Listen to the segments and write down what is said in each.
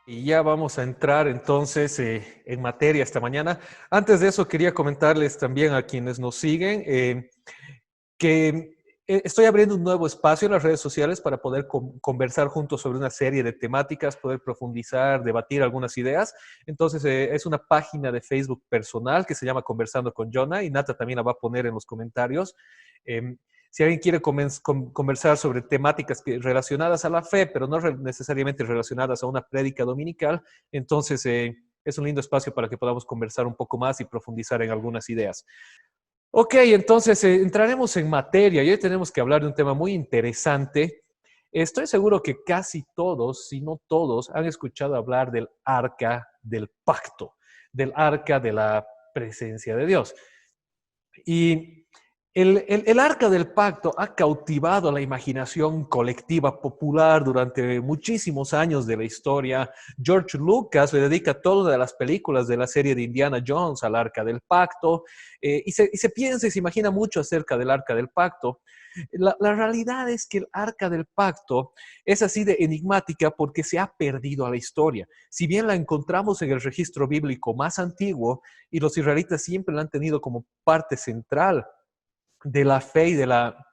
Y ya vamos a entrar entonces en materia esta mañana. Antes de eso, quería comentarles también a quienes nos siguen que estoy abriendo un nuevo espacio en las redes sociales para poder conversar juntos sobre una serie de temáticas, poder profundizar, debatir algunas ideas. Entonces, es una página de Facebook personal que se llama Conversando con Jonah y Nata también la va a poner en los comentarios. Eh, si alguien quiere conversar sobre temáticas relacionadas a la fe, pero no necesariamente relacionadas a una prédica dominical, entonces es un lindo espacio para que podamos conversar un poco más y profundizar en algunas ideas. Ok, entonces entraremos en materia y hoy tenemos que hablar de un tema muy interesante. Estoy seguro que casi todos, si no todos, han escuchado hablar del arca del pacto, del arca de la presencia de Dios. Y el arca del pacto ha cautivado la imaginación colectiva popular durante muchísimos años de la historia. George Lucas le dedica todas las películas de la serie de Indiana Jones al arca del pacto, y se piensa y se imagina mucho acerca del arca del pacto. La realidad es que el arca del pacto es así de enigmática porque se ha perdido a la historia. Si bien la encontramos en el registro bíblico más antiguo y los israelitas siempre la han tenido como parte central de la fe y de la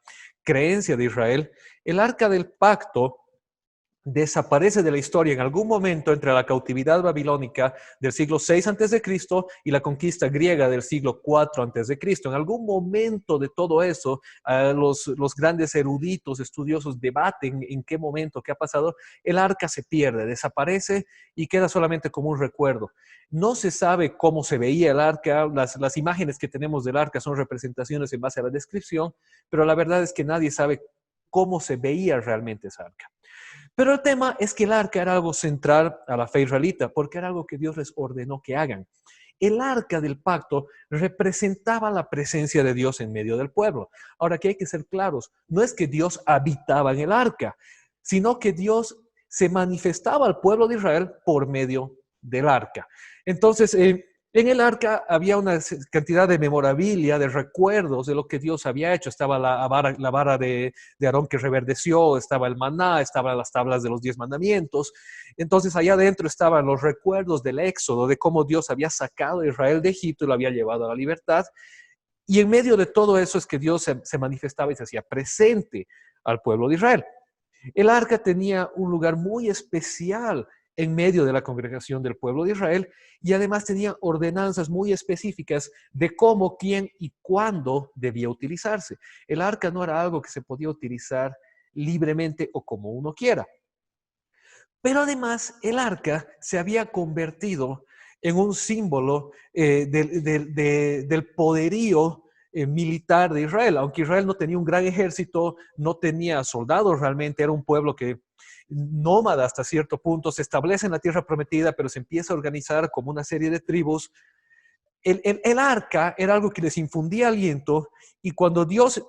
creencia de Israel, el arca del pacto desaparece de la historia en algún momento entre la cautividad babilónica del siglo VI a.C. y la conquista griega del siglo IV a.C. En algún momento de todo eso, los grandes eruditos, estudiosos debaten en qué momento, qué ha pasado. El arca se pierde, desaparece y queda solamente como un recuerdo. No se sabe cómo se veía el arca, las imágenes que tenemos del arca son representaciones en base a la descripción, pero la verdad es que nadie sabe cómo se veía realmente esa arca. Pero el tema es que el arca era algo central a la fe israelita, porque era algo que Dios les ordenó que hagan. El arca del pacto representaba la presencia de Dios en medio del pueblo. Ahora, que hay que ser claros, no es que Dios habitaba en el arca, sino que Dios se manifestaba al pueblo de Israel por medio del arca. Entonces, en el arca había una cantidad de memorabilia, de recuerdos de lo que Dios había hecho. Estaba la vara de Aarón que reverdeció, estaba el maná, estaban las tablas de los 10 mandamientos. Entonces allá adentro estaban los recuerdos del éxodo, de cómo Dios había sacado a Israel de Egipto y lo había llevado a la libertad. Y en medio de todo eso es que Dios se manifestaba y se hacía presente al pueblo de Israel. El arca tenía un lugar muy especial en medio de la congregación del pueblo de Israel y además tenía ordenanzas muy específicas de cómo, quién y cuándo debía utilizarse. El arca no era algo que se podía utilizar libremente o como uno quiera. Pero además el arca se había convertido en un símbolo del poderío militar de Israel. Aunque Israel no tenía un gran ejército, no tenía soldados realmente, era un pueblo que nómada hasta cierto punto, se establece en la tierra prometida, pero se empieza a organizar como una serie de tribus. El arca era algo que les infundía aliento y cuando Dios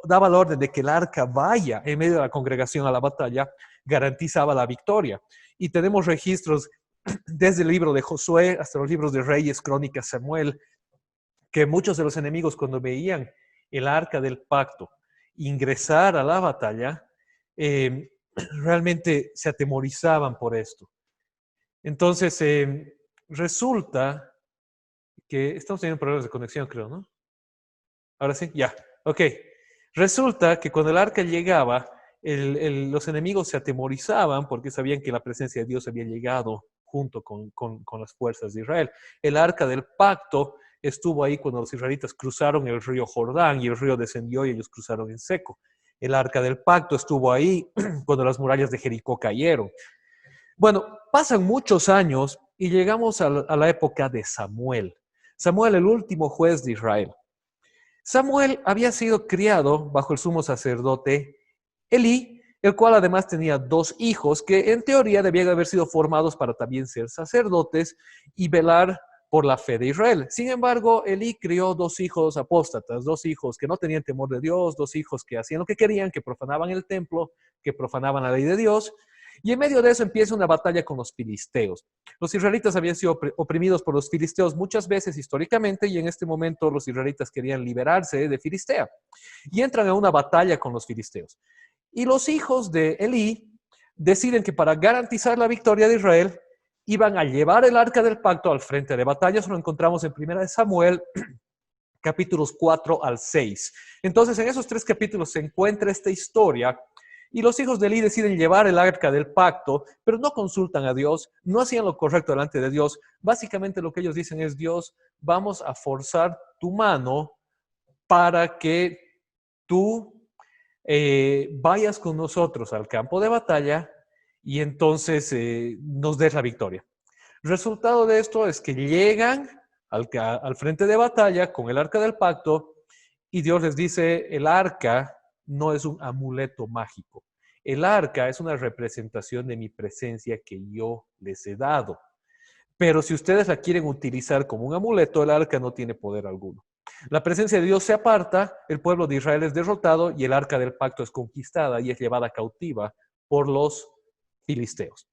daba la orden de que el arca vaya en medio de la congregación a la batalla, garantizaba la victoria. Y tenemos registros desde el libro de Josué hasta los libros de Reyes, Crónicas, Samuel, que muchos de los enemigos cuando veían el arca del pacto ingresar a la batalla, realmente se atemorizaban por esto. Entonces, resulta que estamos teniendo problemas de conexión, creo, ¿no? Ahora sí, ya. Ok. Resulta que cuando el arca llegaba, los enemigos se atemorizaban porque sabían que la presencia de Dios había llegado junto con las fuerzas de Israel. El arca del pacto estuvo ahí cuando los israelitas cruzaron el río Jordán y el río descendió y ellos cruzaron en seco. El arca del pacto estuvo ahí cuando las murallas de Jericó cayeron. Bueno, pasan muchos años y llegamos a la época de Samuel. Samuel, el último juez de Israel. Samuel había sido criado bajo el sumo sacerdote Elí, el cual además tenía dos hijos que en teoría debían haber sido formados para también ser sacerdotes y velar por la fe de Israel. Sin embargo, Elí crió dos hijos apóstatas, dos hijos que no tenían temor de Dios, dos hijos que hacían lo que querían, que profanaban el templo, que profanaban la ley de Dios. Y en medio de eso empieza una batalla con los filisteos. Los israelitas habían sido oprimidos por los filisteos muchas veces históricamente y en este momento los israelitas querían liberarse de Filistea y entran a una batalla con los filisteos. Y los hijos de Elí deciden que para garantizar la victoria de Israel, iban a llevar el arca del pacto al frente de batalla. Eso lo encontramos en 1 Samuel, capítulos 4 al 6. Entonces, en esos 3 capítulos se encuentra esta historia y los hijos de Eli deciden llevar el arca del pacto, pero no consultan a Dios, no hacían lo correcto delante de Dios. Básicamente lo que ellos dicen es: Dios, vamos a forzar tu mano para que tú vayas con nosotros al campo de batalla y entonces nos des la victoria. Resultado de esto es que llegan al frente de batalla con el arca del pacto y Dios les dice: el arca no es un amuleto mágico. El arca es una representación de mi presencia que yo les he dado. Pero si ustedes la quieren utilizar como un amuleto, el arca no tiene poder alguno. La presencia de Dios se aparta, el pueblo de Israel es derrotado y el arca del pacto es conquistada y es llevada cautiva por los filisteos.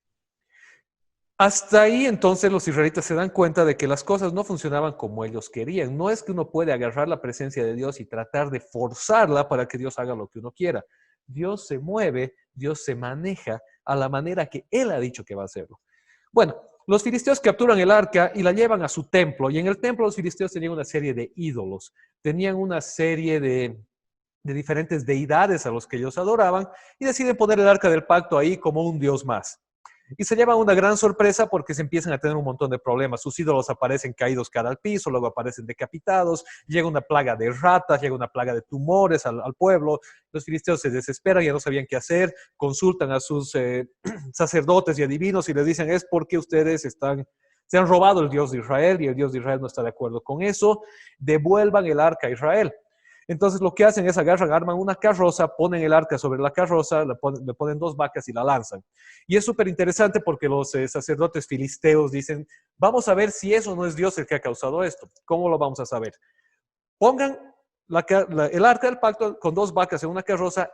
Hasta ahí entonces los israelitas se dan cuenta de que las cosas no funcionaban como ellos querían. No es que uno puede agarrar la presencia de Dios y tratar de forzarla para que Dios haga lo que uno quiera. Dios se mueve, Dios se maneja a la manera que Él ha dicho que va a hacerlo. Bueno, los filisteos capturan el arca y la llevan a su templo. Y en el templo los filisteos tenían una serie de ídolos. Tenían una serie de diferentes deidades a los que ellos adoraban y deciden poner el arca del pacto ahí como un dios más. Y se llevan una gran sorpresa porque se empiezan a tener un montón de problemas. Sus ídolos aparecen caídos cara al piso, luego aparecen decapitados, llega una plaga de ratas, llega una plaga de tumores al pueblo. Los filisteos se desesperan, ya no sabían qué hacer, consultan a sus sacerdotes y adivinos y les dicen: es porque ustedes se han robado el Dios de Israel y el Dios de Israel no está de acuerdo con eso, devuelvan el arca a Israel. Entonces lo que hacen es agarran, arman una carroza, ponen el arca sobre la carroza, le ponen 2 vacas y la lanzan. Y es súper interesante porque los sacerdotes filisteos dicen: vamos a ver si eso no es Dios el que ha causado esto. ¿Cómo lo vamos a saber? Pongan el arca del pacto con 2 vacas en una carroza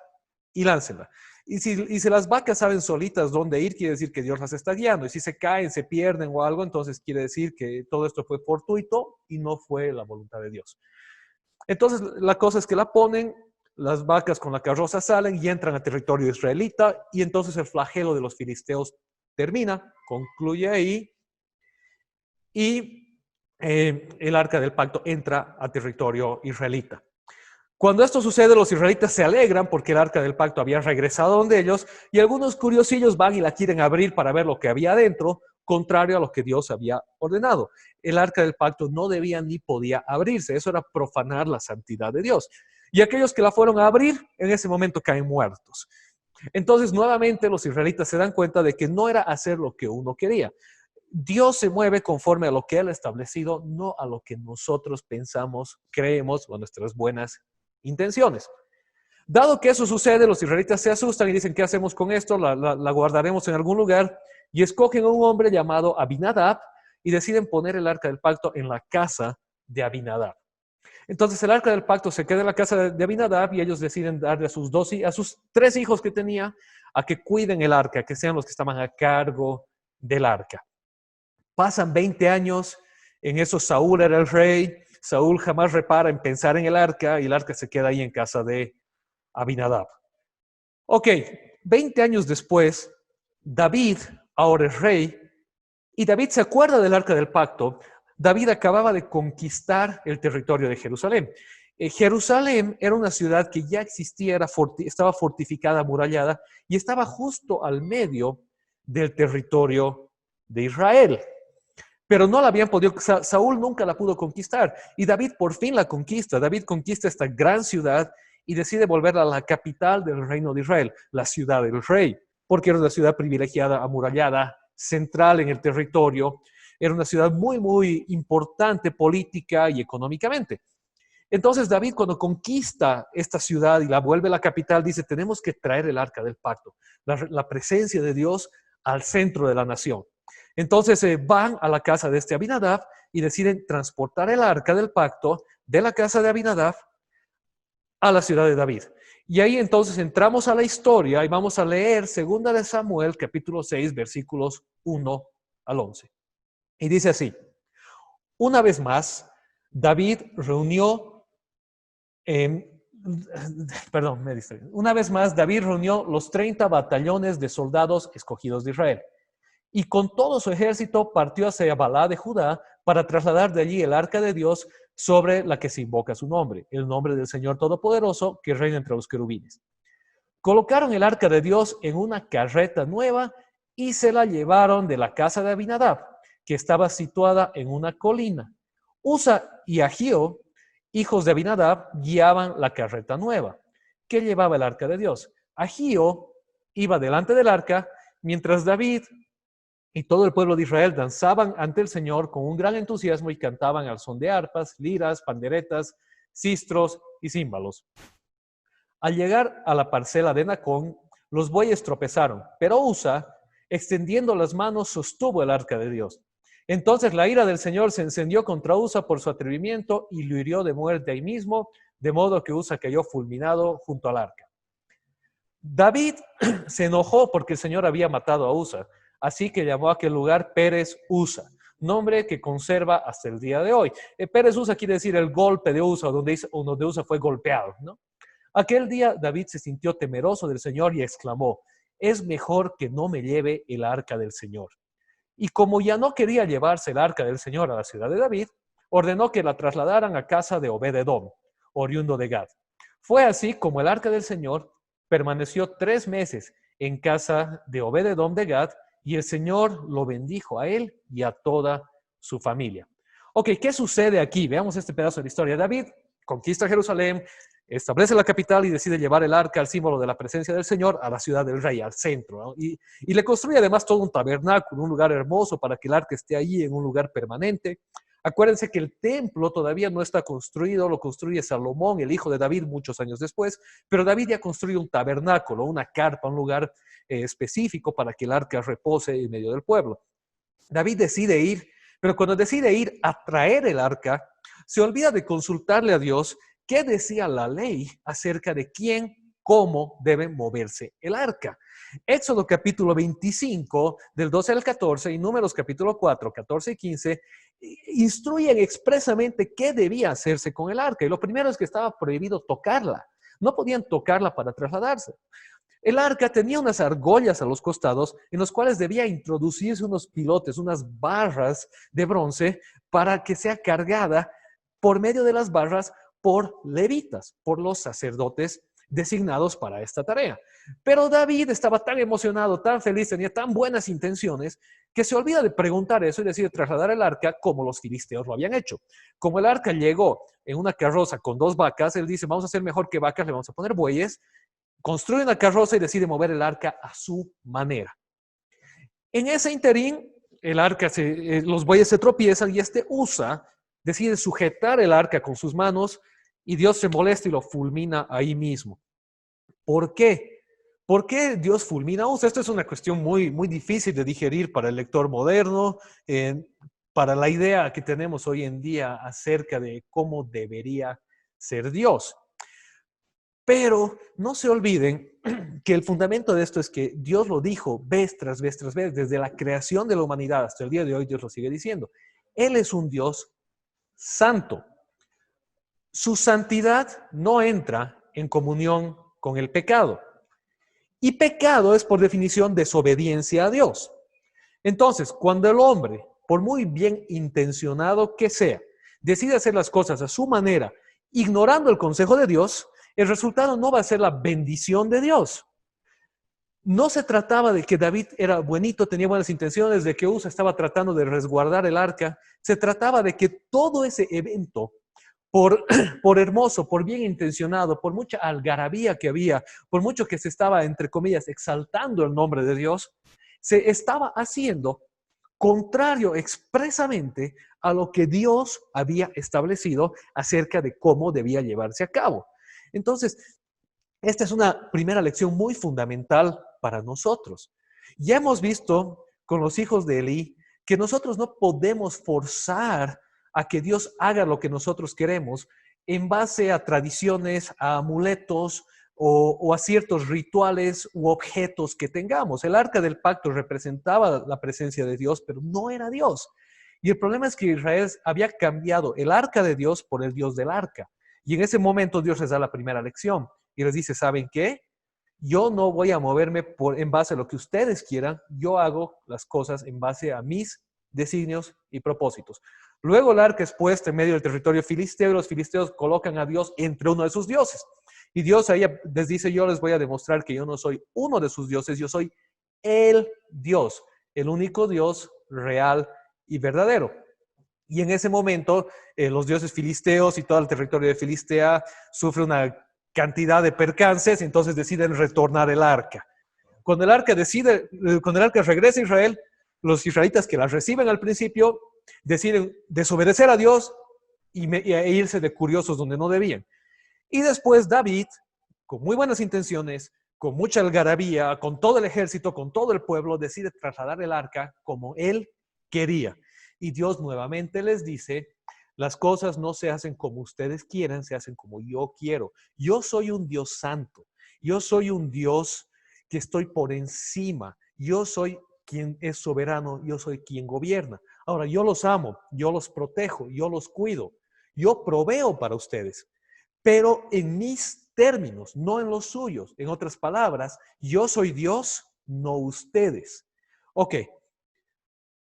y láncenla. Y si las vacas saben solitas dónde ir, quiere decir que Dios las está guiando. Y si se caen, se pierden o algo, entonces quiere decir que todo esto fue fortuito y no fue la voluntad de Dios. Entonces, la cosa es que la ponen, las vacas con la carroza salen y entran a territorio israelita, y entonces el flagelo de los filisteos termina, concluye ahí, y el arca del pacto entra a territorio israelita. Cuando esto sucede, los israelitas se alegran porque el arca del pacto había regresado donde ellos, y algunos curiosillos van y la quieren abrir para ver lo que había adentro, contrario a lo que Dios había ordenado. El arca del pacto no debía ni podía abrirse, eso era profanar la santidad de Dios. Y aquellos que la fueron a abrir, en ese momento caen muertos. Entonces, nuevamente los israelitas se dan cuenta de que no era hacer lo que uno quería. Dios se mueve conforme a lo que Él ha establecido, no a lo que nosotros pensamos, creemos o nuestras buenas intenciones. Dado que eso sucede, los israelitas se asustan y dicen: ¿qué hacemos con esto? La guardaremos en algún lugar, y escogen a un hombre llamado Abinadab y deciden poner el arca del pacto en la casa de Abinadab. Entonces el arca del pacto se queda en la casa de Abinadab y ellos deciden darle a sus 3 hijos que tenía a que cuiden el arca, que sean los que estaban a cargo del arca. Pasan 20 años, en eso Saúl era el rey. Saúl jamás repara en pensar en el arca y el arca se queda ahí en casa de Abinadab. Ok, 20 años después, David ahora es rey y David se acuerda del arca del pacto. David acababa de conquistar el territorio de Jerusalén. Jerusalén era una ciudad que ya existía, estaba fortificada, amurallada, y estaba justo al medio del territorio de Israel. Pero no la habían podido, Saúl nunca la pudo conquistar, y David por fin la conquista. David conquista esta gran ciudad y decide volverla a la capital del reino de Israel, la ciudad del rey, porque era una ciudad privilegiada, amurallada, central en el territorio. Era una ciudad muy, muy importante política y económicamente. Entonces David, cuando conquista esta ciudad y la vuelve a la capital, dice: tenemos que traer el arca del pacto, la presencia de Dios al centro de la nación. Entonces van a la casa de este Abinadab y deciden transportar el arca del pacto de la casa de Abinadab a la ciudad de David. Y ahí entonces entramos a la historia y vamos a leer 2 de Samuel, capítulo 6, versículos 1 al 11. Y dice así: una vez más, David reunió Perdón, me distraí. Una vez más, David reunió los 30 batallones de soldados escogidos de Israel. Y con todo su ejército partió hacia Balá de Judá para trasladar de allí el arca de Dios sobre la que se invoca su nombre, el nombre del Señor Todopoderoso que reina entre los querubines. Colocaron el arca de Dios en una carreta nueva y se la llevaron de la casa de Abinadab, que estaba situada en una colina. Usa y Agío, hijos de Abinadab, guiaban la carreta nueva, que llevaba el arca de Dios. Agío iba delante del arca, mientras David y todo el pueblo de Israel danzaban ante el Señor con un gran entusiasmo y cantaban al son de arpas, liras, panderetas, sistros y címbalos. Al llegar a la parcela de Nacón, los bueyes tropezaron, pero Usa, extendiendo las manos, sostuvo el arca de Dios. Entonces la ira del Señor se encendió contra Usa por su atrevimiento y lo hirió de muerte ahí mismo, de modo que Usa cayó fulminado junto al arca. David se enojó porque el Señor había matado a Usa, así que llamó a aquel lugar Pérez Usa, nombre que conserva hasta el día de hoy. Pérez Usa quiere decir el golpe de Usa, donde Usa fue golpeado, ¿no? Aquel día David se sintió temeroso del Señor y exclamó, es mejor que no me lleve el arca del Señor. Y como ya no quería llevarse el arca del Señor a la ciudad de David, ordenó que la trasladaran a casa de Obed-edom, oriundo de Gad. Fue así como el arca del Señor permaneció 3 meses en casa de Obed-edom de Gad, y el Señor lo bendijo a él y a toda su familia. Ok, ¿qué sucede aquí? Veamos este pedazo de la historia. David conquista Jerusalén, establece la capital y decide llevar el arca, al símbolo de la presencia del Señor, a la ciudad del rey, al centro, ¿no? Y le construye además todo un tabernáculo, un lugar hermoso para que el arca esté allí en un lugar permanente. Acuérdense que el templo todavía no está construido, lo construye Salomón, el hijo de David, muchos años después, pero David ya construye un tabernáculo, una carpa, un lugar específico para que el arca repose en medio del pueblo. David decide ir, pero cuando decide ir a traer el arca, se olvida de consultarle a Dios qué decía la ley acerca de quién, cómo debe moverse el arca. Éxodo capítulo 25, del 12 al 14, y Números capítulo 4, 14 y 15, instruyen expresamente qué debía hacerse con el arca. Y lo primero es que estaba prohibido tocarla. No podían tocarla para trasladarse. El arca tenía unas argollas a los costados en los cuales debía introducirse unos pilotes, unas barras de bronce para que sea cargada por medio de las barras por levitas, por los sacerdotes designados para esta tarea. Pero David estaba tan emocionado, tan feliz, tenía tan buenas intenciones, que se olvida de preguntar eso y decide trasladar el arca como los filisteos lo habían hecho. Como el arca llegó en una carroza con 2 vacas, él dice, vamos a hacer mejor que vacas, le vamos a poner bueyes. Construye una carroza y decide mover el arca a su manera. En ese interín, el arca los bueyes se tropiezan y Usa decide sujetar el arca con sus manos y Dios se molesta y lo fulmina ahí mismo. ¿Por qué? ¿Por qué Dios fulmina a Usa? Esto es una cuestión muy, muy difícil de digerir para el lector moderno, para la idea que tenemos hoy en día acerca de cómo debería ser Dios. Pero no se olviden que el fundamento de esto es que Dios lo dijo vez tras vez tras vez, desde la creación de la humanidad hasta el día de hoy, Dios lo sigue diciendo. Él es un Dios santo. Su santidad no entra en comunión con el pecado. Y pecado es por definición desobediencia a Dios. Entonces, cuando el hombre, por muy bien intencionado que sea, decide hacer las cosas a su manera, ignorando el consejo de Dios, el resultado no va a ser la bendición de Dios. No se trataba de que David era buenito, tenía buenas intenciones, de que Usa estaba tratando de resguardar el arca. Se trataba de que todo ese evento, por hermoso, por bien intencionado, por mucha algarabía que había, por mucho que se estaba, entre comillas, exaltando el nombre de Dios, se estaba haciendo contrario expresamente a lo que Dios había establecido acerca de cómo debía llevarse a cabo. Entonces, esta es una primera lección muy fundamental para nosotros. Ya hemos visto con los hijos de Elí que nosotros no podemos forzar a que Dios haga lo que nosotros queremos en base a tradiciones, a amuletos o a ciertos rituales u objetos que tengamos. El arca del pacto representaba la presencia de Dios, pero no era Dios. Y el problema es que Israel había cambiado el arca de Dios por el Dios del arca. Y en ese momento Dios les da la primera lección y les dice, ¿saben qué? Yo no voy a moverme en base a lo que ustedes quieran, yo hago las cosas en base a mis designios y propósitos. Luego el arca es puesta en medio del territorio filisteo y los filisteos colocan a Dios entre uno de sus dioses. Y Dios ahí les dice, yo les voy a demostrar que yo no soy uno de sus dioses, yo soy el Dios, el único Dios real y verdadero. Y en ese momento, los dioses filisteos y todo el territorio de Filistea sufre una cantidad de percances, entonces deciden retornar el arca. Cuando el arca regresa a Israel, los israelitas que la reciben al principio deciden desobedecer a Dios e irse de curiosos donde no debían. Y después David, con muy buenas intenciones, con mucha algarabía, con todo el ejército, con todo el pueblo, decide trasladar el arca como él quería. Y Dios nuevamente les dice, las cosas no se hacen como ustedes quieran, se hacen como yo quiero. Yo soy un Dios santo. Yo soy un Dios que estoy por encima. Yo soy quien es soberano. Yo soy quien gobierna. Ahora, yo los amo, yo los protejo, yo los cuido. Yo proveo para ustedes, pero en mis términos, no en los suyos. En otras palabras, yo soy Dios, no ustedes. Ok.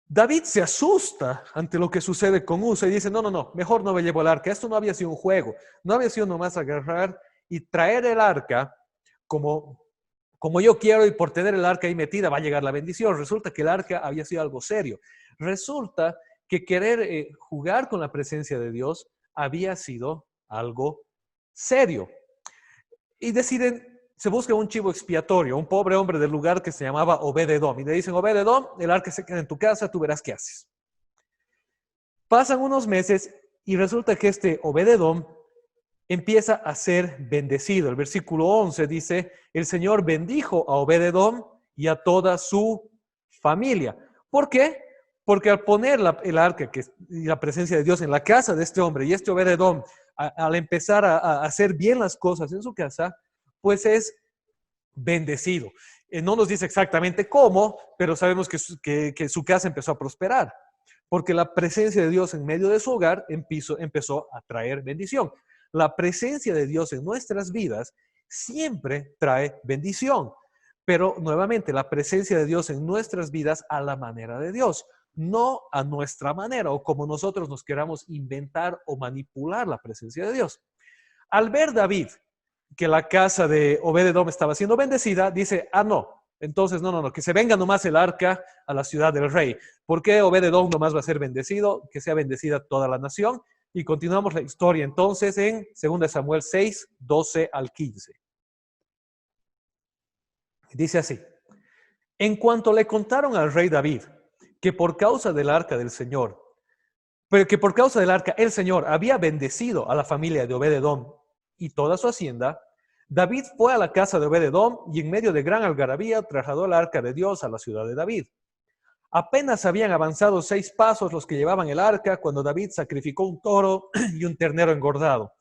David se asusta ante lo que sucede con Usa y dice, no, mejor no me llevo el arca. Esto no había sido un juego, no había sido nomás agarrar y traer el arca como yo quiero y por tener el arca ahí metida va a llegar la bendición. Resulta que el arca había sido algo serio. Resulta que querer jugar con la presencia de Dios había sido algo serio. Y deciden, se busca un chivo expiatorio, un pobre hombre del lugar que se llamaba Obed-Edom. Y le dicen, Obed-Edom, el arca se queda en tu casa, tú verás qué haces. Pasan unos meses y resulta que este Obed-Edom empieza a ser bendecido. El versículo 11 dice, el Señor bendijo a Obed-Edom y a toda su familia. ¿Por qué? Porque al poner el arca y la presencia de Dios en la casa de este hombre y este Obed-Edom, al empezar a hacer bien las cosas en su casa, pues es bendecido. No nos dice exactamente cómo, pero sabemos que su casa empezó a prosperar, porque la presencia de Dios en medio de su hogar empezó a traer bendición. La presencia de Dios en nuestras vidas siempre trae bendición, pero nuevamente la presencia de Dios en nuestras vidas a la manera de Dios, no a nuestra manera o como nosotros nos queramos inventar o manipular la presencia de Dios. Al ver David que la casa de Obed-Edom estaba siendo bendecida, dice, no, entonces no, que se venga nomás el arca a la ciudad del rey. ¿Por qué Obed-Edom nomás va a ser bendecido? Que sea bendecida toda la nación. Y continuamos la historia entonces en 2 Samuel 6, 12 al 15. Dice así, en cuanto le contaron al rey David que por causa del arca del Señor, pero que por causa del arca el Señor había bendecido a la familia de Obed-Edom y toda su hacienda, David fue a la casa de Obed-Edom y en medio de gran algarabía trasladó el arca de Dios a la ciudad de David. Apenas habían avanzado 6 pasos los que llevaban el arca cuando David sacrificó un toro y un ternero engordado.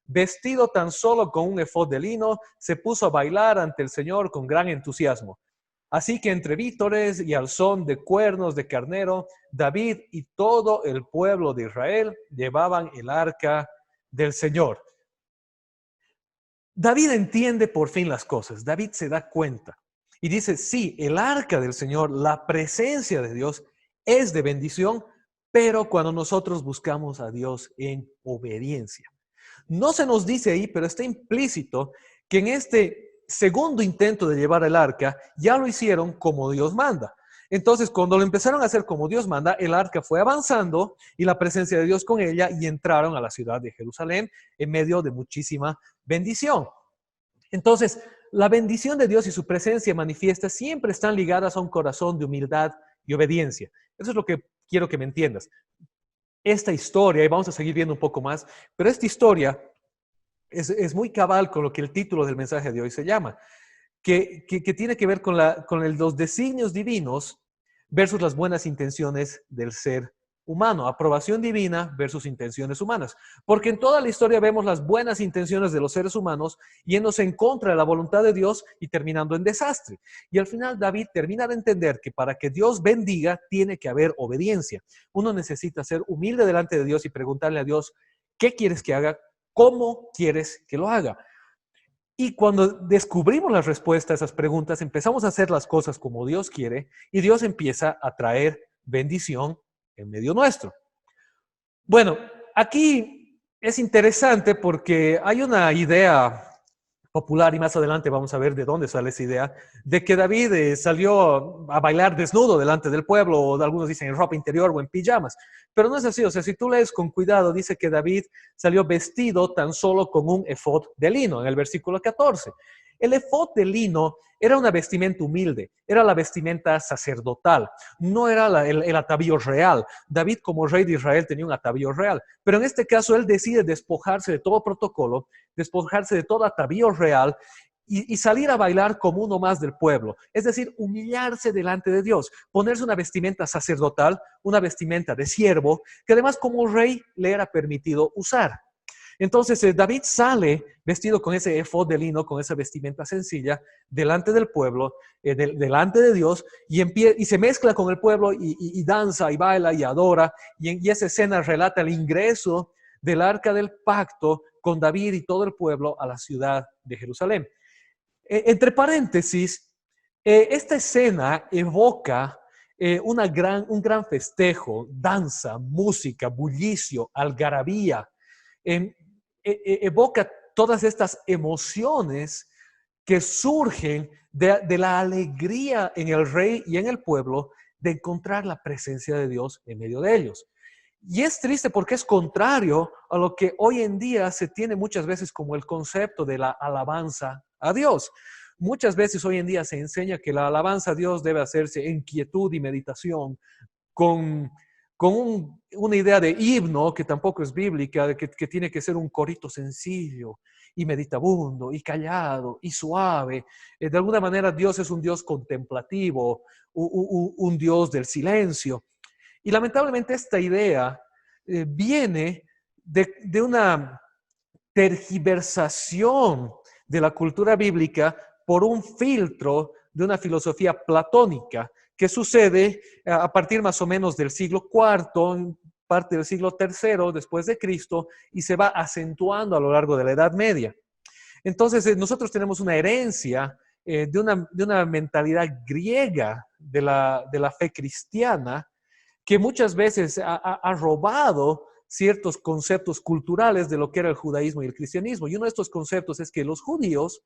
Vestido tan solo con un efod de lino, se puso a bailar ante el Señor con gran entusiasmo. Así que entre vítores y al son de cuernos de carnero, David y todo el pueblo de Israel llevaban el arca del Señor. David entiende por fin las cosas. David se da cuenta y dice, sí, el arca del Señor, la presencia de Dios es de bendición, pero cuando nosotros buscamos a Dios en obediencia. No se nos dice ahí, pero está implícito que en este segundo intento de llevar el arca, ya lo hicieron como Dios manda. Entonces, cuando lo empezaron a hacer como Dios manda, el arca fue avanzando y la presencia de Dios con ella y entraron a la ciudad de Jerusalén en medio de muchísima bendición. Entonces, la bendición de Dios y su presencia manifiesta siempre están ligadas a un corazón de humildad y obediencia. Eso es lo que quiero que me entiendas. Esta historia, y vamos a seguir viendo un poco más, pero esta historia es muy cabal con lo que el título del mensaje de hoy se llama, que tiene que ver con los designios divinos versus las buenas intenciones del ser humano, aprobación divina versus intenciones humanas. Porque en toda la historia vemos las buenas intenciones de los seres humanos yéndose en contra de la voluntad de Dios y terminando en desastre. Y al final David termina de entender que para que Dios bendiga tiene que haber obediencia. Uno necesita ser humilde delante de Dios y preguntarle a Dios, ¿qué quieres que haga? ¿Cómo quieres que lo haga? Y cuando descubrimos la respuesta a esas preguntas, empezamos a hacer las cosas como Dios quiere y Dios empieza a traer bendición en medio nuestro. Bueno, aquí es interesante porque hay una idea popular, y más adelante vamos a ver de dónde sale esa idea, de que David salió a bailar desnudo delante del pueblo, o algunos dicen en ropa interior o en pijamas, pero no es así. O sea, si tú lees con cuidado, dice que David salió vestido tan solo con un efod de lino, en el versículo 14. El efod de lino era una vestimenta humilde, era la vestimenta sacerdotal, no era el atavío real. David, como rey de Israel, tenía un atavío real, pero en este caso él decide despojarse de todo protocolo, despojarse de todo atavío real y salir a bailar como uno más del pueblo. Es decir, humillarse delante de Dios, ponerse una vestimenta sacerdotal, una vestimenta de siervo, que además como rey le era permitido usar. Entonces David sale vestido con ese efod de lino, con esa vestimenta sencilla, delante del pueblo, delante de Dios, y se mezcla con el pueblo y danza y baila y adora. Y esa escena relata el ingreso del arca del pacto con David y todo el pueblo a la ciudad de Jerusalén. Entre paréntesis, esta escena evoca un gran festejo, danza, música, bullicio, algarabía. Evoca todas estas emociones que surgen de la alegría en el rey y en el pueblo de encontrar la presencia de Dios en medio de ellos. Y es triste porque es contrario a lo que hoy en día se tiene muchas veces como el concepto de la alabanza a Dios. Muchas veces hoy en día se enseña que la alabanza a Dios debe hacerse en quietud y meditación, con, una idea de himno que tampoco es bíblica, que tiene que ser un corito sencillo y meditabundo y callado y suave. De alguna manera Dios es un Dios contemplativo, un Dios del silencio. Y lamentablemente esta idea viene de una tergiversación de la cultura bíblica por un filtro de una filosofía platónica que sucede a partir más o menos del siglo IV, parte del siglo III después de Cristo, y se va acentuando a lo largo de la Edad Media. Entonces, nosotros tenemos una herencia de una mentalidad griega de la fe cristiana, que muchas veces ha robado ciertos conceptos culturales de lo que era el judaísmo y el cristianismo. Y uno de estos conceptos es que los judíos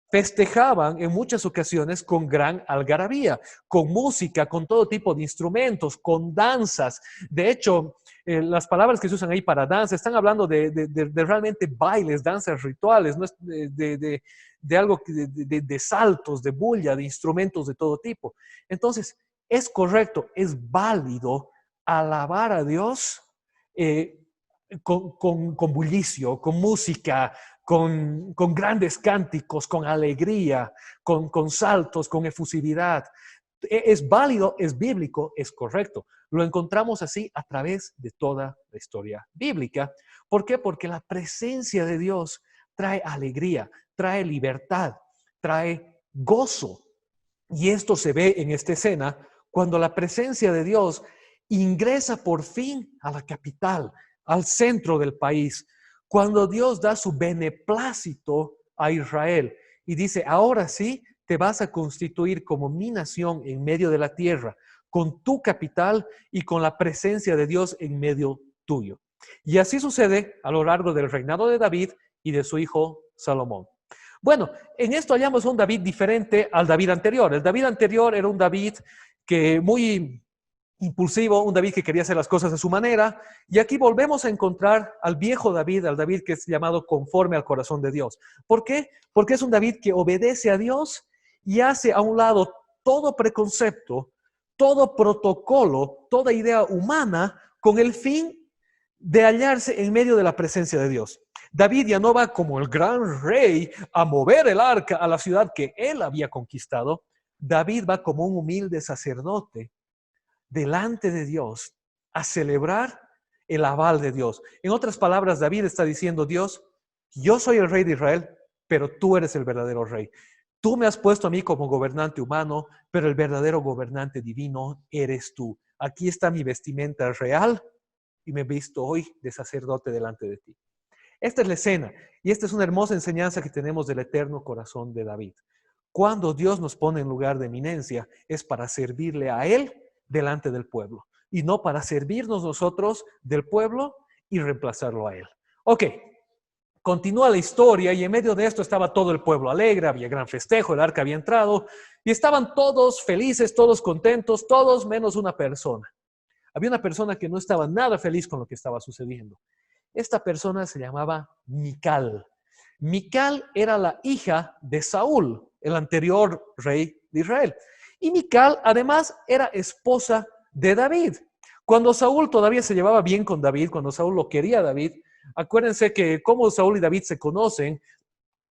festejaban en muchas ocasiones con gran algarabía, con música, con todo tipo de instrumentos, con danzas. De hecho, las palabras que se usan ahí para danza están hablando de realmente bailes, danzas rituales, no es de algo de saltos, de bulla, de instrumentos de todo tipo. Entonces, es correcto, es válido alabar a Dios con bullicio, con música, con grandes cánticos, con alegría, con saltos, con efusividad. Es válido, es bíblico, es correcto. Lo encontramos así a través de toda la historia bíblica. ¿Por qué? Porque la presencia de Dios trae alegría, trae libertad, trae gozo. Y esto se ve en esta escena cuando la presencia de Dios ingresa por fin a la capital, al centro del país, cuando Dios da su beneplácito a Israel y dice, ahora sí te vas a constituir como mi nación en medio de la tierra, con tu capital y con la presencia de Dios en medio tuyo. Y así sucede a lo largo del reinado de David y de su hijo Salomón. Bueno, en esto hallamos un David diferente al David anterior. El David anterior era un David que muy impulsivo, un David que quería hacer las cosas a su manera. Y aquí volvemos a encontrar al viejo David, al David que es llamado conforme al corazón de Dios. ¿Por qué? Porque es un David que obedece a Dios y hace a un lado todo preconcepto, todo protocolo, toda idea humana con el fin de hallarse en medio de la presencia de Dios. David ya no va como el gran rey a mover el arca a la ciudad que él había conquistado. David va como un humilde sacerdote delante de Dios a celebrar el aval de Dios. En otras palabras, David está diciendo, Dios, yo soy el rey de Israel, pero tú eres el verdadero rey. Tú me has puesto a mí como gobernante humano, pero el verdadero gobernante divino eres tú. Aquí está mi vestimenta real y me he visto hoy de sacerdote delante de ti. Esta es la escena y esta es una hermosa enseñanza que tenemos del eterno corazón de David. Cuando Dios nos pone en lugar de eminencia es para servirle a Él delante del pueblo y no para servirnos nosotros del pueblo y reemplazarlo a Él. Ok, continúa la historia y en medio de esto estaba todo el pueblo alegre, había gran festejo, el arca había entrado y estaban todos felices, todos contentos, todos menos una persona. Había una persona que no estaba nada feliz con lo que estaba sucediendo. Esta persona se llamaba Mical. Mical era la hija de Saúl, el anterior rey de Israel. Y Mical, además, era esposa de David. Cuando Saúl todavía se llevaba bien con David, cuando Saúl lo quería a David, acuérdense que como Saúl y David se conocen,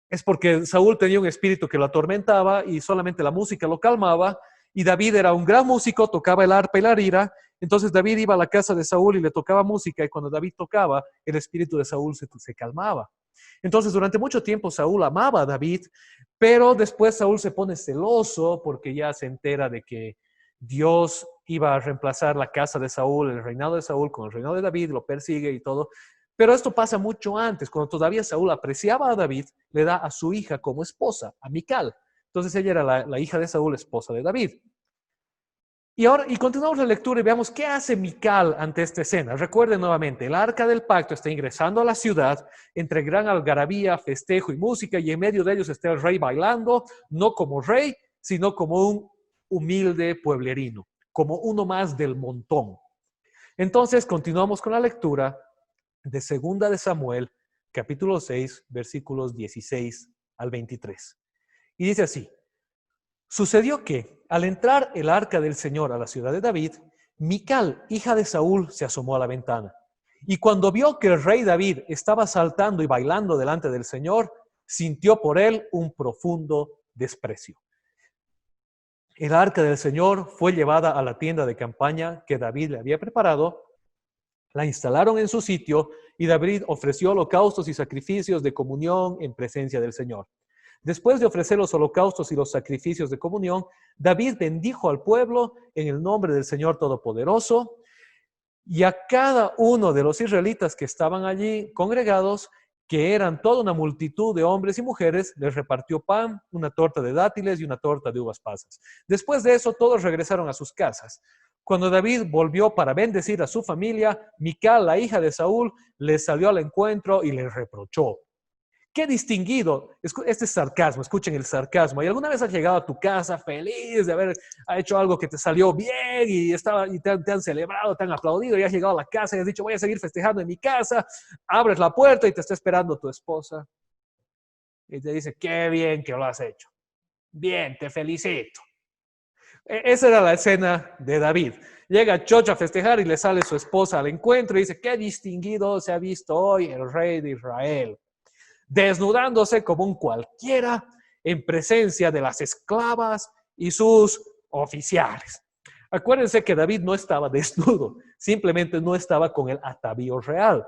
es porque Saúl tenía un espíritu que lo atormentaba y solamente la música lo calmaba. Y David era un gran músico, tocaba el arpa y la lira. Entonces David iba a la casa de Saúl y le tocaba música y cuando David tocaba, el espíritu de Saúl se calmaba. Entonces durante mucho tiempo Saúl amaba a David, pero después Saúl se pone celoso porque ya se entera de que Dios iba a reemplazar la casa de Saúl, el reinado de Saúl con el reinado de David, lo persigue y todo. Pero esto pasa mucho antes, cuando todavía Saúl apreciaba a David, le da a su hija como esposa, a Mical. Entonces ella era la hija de Saúl, esposa de David. Y continuamos la lectura y veamos qué hace Mical ante esta escena. Recuerden nuevamente, el arca del pacto está ingresando a la ciudad entre gran algarabía, festejo y música, y en medio de ellos está el rey bailando, no como rey, sino como un humilde pueblerino, como uno más del montón. Entonces continuamos con la lectura de 2 de Samuel, capítulo 6, versículos 16 al 23. Y dice así: sucedió que, al entrar el arca del Señor a la ciudad de David, Mical, hija de Saúl, se asomó a la ventana. Y cuando vio que el rey David estaba saltando y bailando delante del Señor, sintió por él un profundo desprecio. El arca del Señor fue llevada a la tienda de campaña que David le había preparado. La instalaron en su sitio y David ofreció holocaustos y sacrificios de comunión en presencia del Señor. Después de ofrecer los holocaustos y los sacrificios de comunión, David bendijo al pueblo en el nombre del Señor Todopoderoso y a cada uno de los israelitas que estaban allí congregados, que eran toda una multitud de hombres y mujeres, les repartió pan, una torta de dátiles y una torta de uvas pasas. Después de eso, todos regresaron a sus casas. Cuando David volvió para bendecir a su familia, Mical, la hija de Saúl, les salió al encuentro y les reprochó. ¡Qué distinguido! Este es sarcasmo, escuchen el sarcasmo. ¿Y alguna vez has llegado a tu casa feliz de haber hecho algo que te salió bien y te han celebrado, te han aplaudido y has llegado a la casa y has dicho, voy a seguir festejando en mi casa? Abres la puerta y te está esperando tu esposa y te dice, qué bien que lo has hecho. Bien, te felicito. Esa era la escena de David. Llega Chocho a festejar y le sale su esposa al encuentro y dice, qué distinguido se ha visto hoy el rey de Israel, desnudándose como un cualquiera en presencia de las esclavas y sus oficiales. Acuérdense que David no estaba desnudo, simplemente no estaba con el atavío real.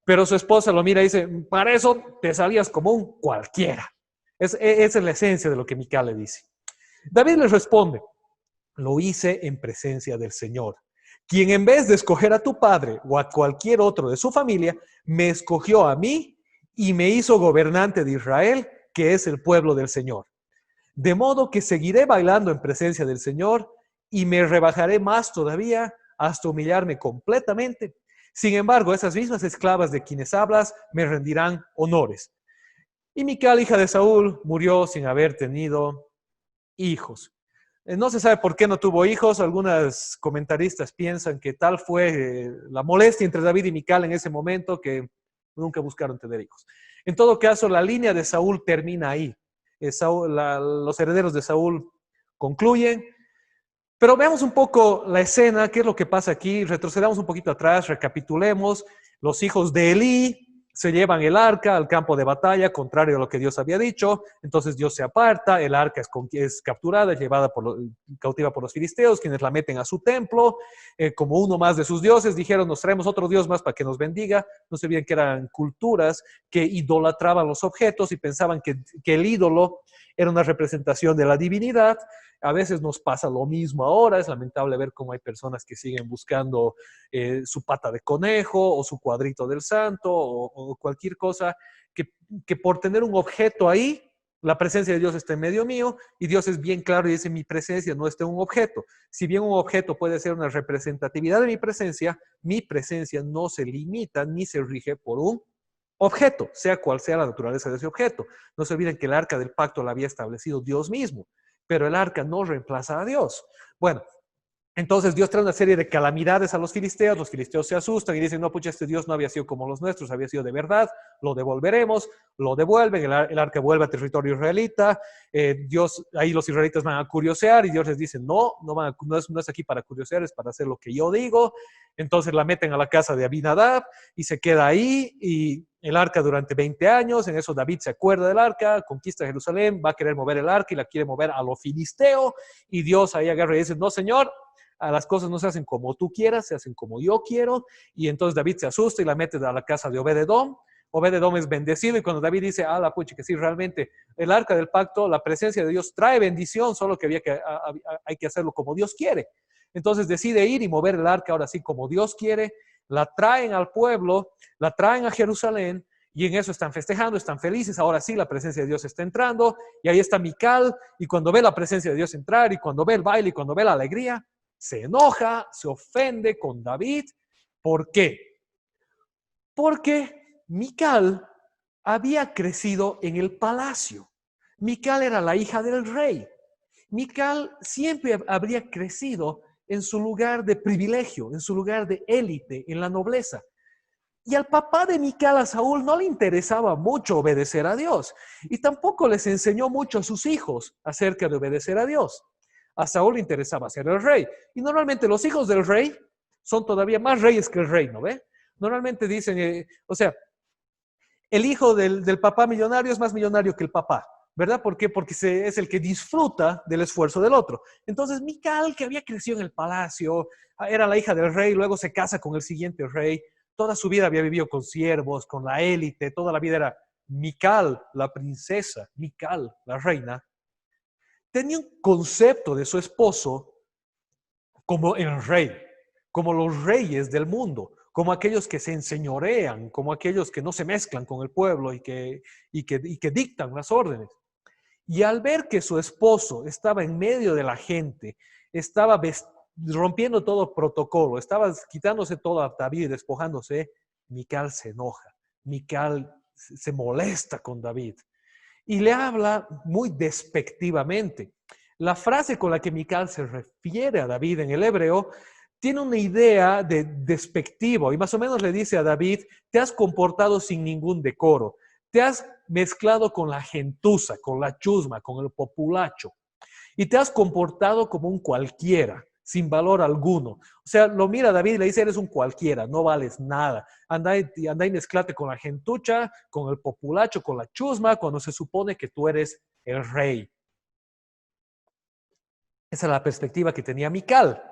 Pero su esposa lo mira y dice, para eso te salías como un cualquiera. Esa es la esencia de lo que Mical le dice. David le responde, lo hice en presencia del Señor, quien en vez de escoger a tu padre o a cualquier otro de su familia, me escogió a mí y me hizo gobernante de Israel, que es el pueblo del Señor. De modo que seguiré bailando en presencia del Señor y me rebajaré más todavía hasta humillarme completamente. Sin embargo, esas mismas esclavas de quienes hablas me rendirán honores. Y Mical, hija de Saúl, murió sin haber tenido hijos. No se sabe por qué no tuvo hijos. Algunos comentaristas piensan que tal fue la molestia entre David y Mical en ese momento que nunca buscaron tener hijos. En todo caso, la línea de Saúl termina ahí. Los herederos de Saúl concluyen. Pero veamos un poco la escena, qué es lo que pasa aquí. Retrocedamos un poquito atrás, recapitulemos. Los hijos de Elí se llevan el arca al campo de batalla, contrario a lo que Dios había dicho. Entonces Dios se aparta, el arca es capturada, es llevada cautiva por los filisteos, quienes la meten a su templo, como uno más de sus dioses. Dijeron, nos traemos otro Dios más para que nos bendiga. No se olviden que eran culturas que idolatraban los objetos y pensaban que el ídolo Era una representación de la divinidad. A veces nos pasa lo mismo ahora. Es lamentable ver cómo hay personas que siguen buscando su pata de conejo o su cuadrito del santo o cualquier cosa que por tener un objeto ahí, la presencia de Dios está en medio mío y Dios es bien claro y dice mi presencia no está en un objeto. Si bien un objeto puede ser una representatividad de mi presencia no se limita ni se rige por un objeto, sea cual sea la naturaleza de ese objeto. No se olviden que el arca del pacto la había establecido Dios mismo, pero el arca no reemplaza a Dios. Bueno, entonces Dios trae una serie de calamidades a los filisteos se asustan y dicen, no, pucha, este Dios no había sido como los nuestros, había sido de verdad, lo devolveremos, lo devuelven, el arca vuelve a territorio israelita, Dios, ahí los israelitas van a curiosear y Dios les dice, no es aquí para curiosear, es para hacer lo que yo digo. Entonces la meten a la casa de Abinadab y se queda ahí y el arca durante 20 años, en eso David se acuerda del arca, conquista Jerusalén, va a querer mover el arca y la quiere mover a lo filisteo y Dios ahí agarra y dice, no señor, a las cosas no se hacen como tú quieras, se hacen como yo quiero. Y entonces David se asusta y la mete a la casa de Obed-edom. Obed-edom es bendecido y cuando David dice, la pucha, que sí, realmente el arca del pacto, la presencia de Dios trae bendición, solo que hay que hacerlo como Dios quiere. Entonces decide ir y mover el arca ahora sí como Dios quiere, la traen al pueblo, la traen a Jerusalén y en eso están festejando, están felices, ahora sí la presencia de Dios está entrando y ahí está Mical y cuando ve la presencia de Dios entrar y cuando ve el baile y cuando ve la alegría, se enoja, se ofende con David. ¿Por qué? Porque Mical había crecido en el palacio. Mical era la hija del rey. Mical siempre habría crecido en su lugar de privilegio, en su lugar de élite, en la nobleza. Y al papá de Mical, a Saúl, no le interesaba mucho obedecer a Dios. Y tampoco les enseñó mucho a sus hijos acerca de obedecer a Dios. A Saúl le interesaba ser el rey. Y normalmente los hijos del rey son todavía más reyes que el rey, ¿no ve? Normalmente dicen, el hijo del papá millonario es más millonario que el papá. ¿Verdad? ¿Por qué? Porque es el que disfruta del esfuerzo del otro. Entonces, Mical, que había crecido en el palacio, era la hija del rey, luego se casa con el siguiente rey, toda su vida había vivido con siervos, con la élite, toda la vida era Mical, la princesa, Mical, la reina. Tenía un concepto de su esposo como el rey, como los reyes del mundo, como aquellos que se enseñorean, como aquellos que no se mezclan con el pueblo y que dictan las órdenes. Y al ver que su esposo estaba en medio de la gente, estaba rompiendo todo protocolo, estaba quitándose todo a David y despojándose, Mical se enoja, Mical se molesta con David y le habla muy despectivamente. La frase con la que Mical se refiere a David en el hebreo tiene una idea de despectivo y más o menos le dice a David, te has comportado sin ningún decoro, te has mezclado con la gentuza, con la chusma, con el populacho y te has comportado como un cualquiera, sin valor alguno. O sea, lo mira David y le dice, eres un cualquiera, no vales nada. Anda y mezclate con la gentucha, con el populacho, con la chusma, cuando se supone que tú eres el rey. Esa es la perspectiva que tenía Mical.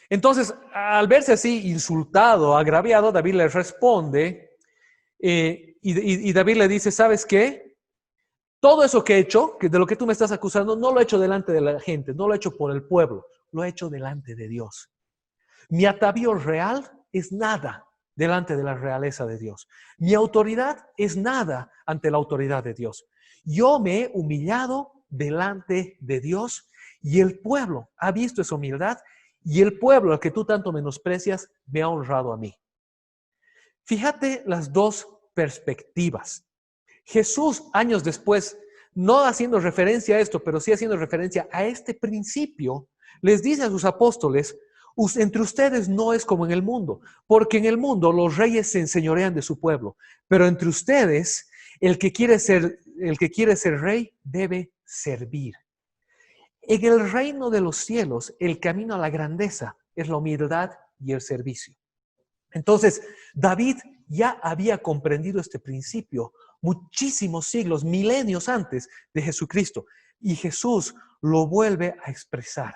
Entonces, al verse así insultado, agraviado, David le responde y David le dice, ¿sabes qué? Todo eso que he hecho, que de lo que tú me estás acusando, no lo he hecho delante de la gente, no lo he hecho por el pueblo, lo he hecho delante de Dios. Mi atavío real es nada delante de la realeza de Dios. Mi autoridad es nada ante la autoridad de Dios. Yo me he humillado delante de Dios y el pueblo ha visto esa humildad y el pueblo al que tú tanto menosprecias me ha honrado a mí. Fíjate las dos perspectivas. Jesús, años después, no haciendo referencia a esto, pero sí haciendo referencia a este principio, les dice a sus apóstoles, entre ustedes no es como en el mundo, porque en el mundo los reyes se enseñorean de su pueblo, pero entre ustedes el que quiere ser rey debe servir. En el reino de los cielos, el camino a la grandeza es la humildad y el servicio. Entonces, David ya había comprendido este principio muchísimos siglos, milenios antes de Jesucristo. Y Jesús lo vuelve a expresar.